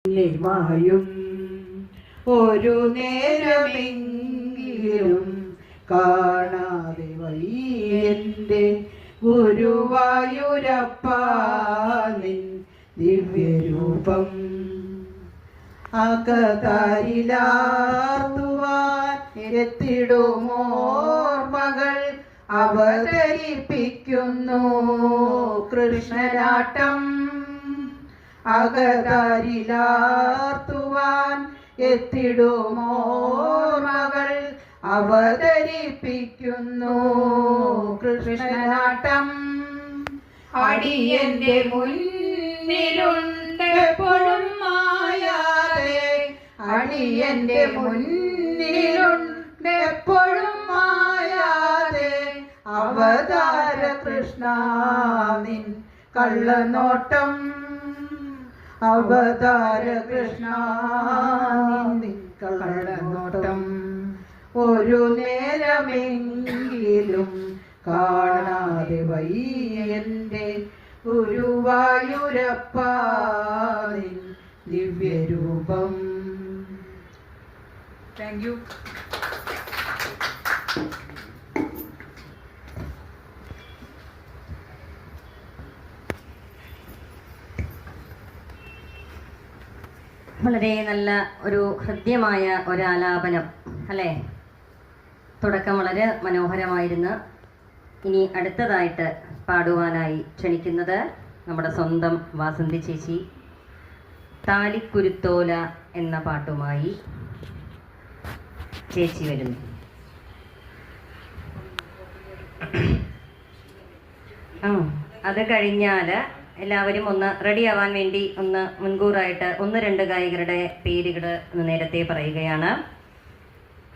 മായും ഒരു നേരമെങ്കിലും കാണാതെ വയ്യന്റെ ഗുരുവായൂരപ്പ നിൻ ദിവ്യരൂപം അകതാരിലാർത്തുവാൻ എത്തിടുമോർമകൾ അവതരിപ്പിക്കുന്നു കൃഷ്ണനാട്ടം അകതാരിലാർത്തുവാൻ എത്തിടുമോർമകൾ അവതരിപ്പിക്കുന്നു കൃഷ്ണനാട്ടം അടിയന്റെ മുന്നിലുണ്ടെപ്പോഴും മായാതെ അടിയന്റെ മുന്നിലുണ്ടെപ്പോഴും മായാതെ അവതാര കൃഷ്ണ നിൻ കള്ളനോട്ടം അവതാര കൃഷ്ണ നിൻ കള്ളനോട്ടം ഒരു നേരമെങ്കിലും കാണാതെ വയ്യന്റെ ഗുരുവായൂരപ്പ നിൻ ദിവ്യരൂപം. Thank you. വളരെ നല്ല ഒരു ഹൃദ്യമായ ഒരാലാപനം അല്ലേ? തുടക്കം വളരെ മനോഹരമായിരുന്നു. ഇനി അടുത്തതായിട്ട് പാടുവാനായി ക്ഷണിക്കുന്നത് നമ്മുടെ സ്വന്തം വാസന്തി ചേച്ചി. താലിക്കുരുത്തോല എന്ന പാട്ടുമായി ചേച്ചി വരുന്നു. അത് കഴിഞ്ഞാൽ എല്ലാവരും ഒന്ന് റെഡിയാവാൻ വേണ്ടി ഒന്ന് മുൻകൂറായിട്ട് 1-2 ഗായകരുടെ പേരുകൾ നേരത്തെ പറയുകയാണ്.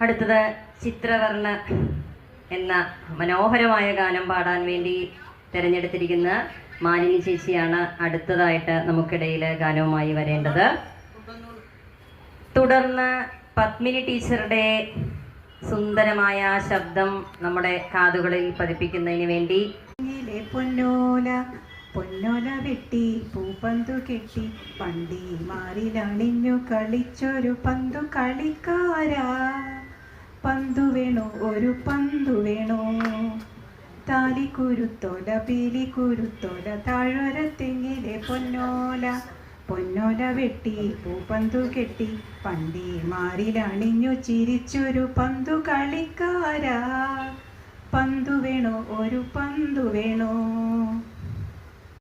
അടുത്തത് ചിത്രവർണ്ണ എന്ന മനോഹരമായ ഗാനം പാടാൻ വേണ്ടി തിരഞ്ഞെടുത്തിരിക്കുന്ന മാലിനി ചേച്ചിയാണ് അടുത്തതായിട്ട് നമുക്കിടയിൽ ഗാനവുമായി വരേണ്ടത്. തുടർന്ന് പത്മിനി ടീച്ചറുടെ സുന്ദരമായ ശബ്ദം നമ്മുടെ കാതുകളിൽ പതിപ്പിക്കുന്നതിന് വേണ്ടി പൊന്നോല വെട്ടി പൂപ്പന്തു കെട്ടി പണ്ടി മാറിലണിഞ്ഞു കളിച്ചൊരു പന്തു കളിക്കാരാ. പന്തു വേണോ, ഒരു പന്തു വേണോ? താലി കുരുത്തോല പീലി കുരുത്തോല താഴ്വര തെങ്ങിലെ പൊന്നോല വെട്ടി പൂപ്പന്തു കെട്ടി പണ്ടി മാറിലണിഞ്ഞു ചിരിച്ചൊരു പന്തു കളിക്കാരാ. പന്തു വേണോ, ഒരു പന്തു വേണോ?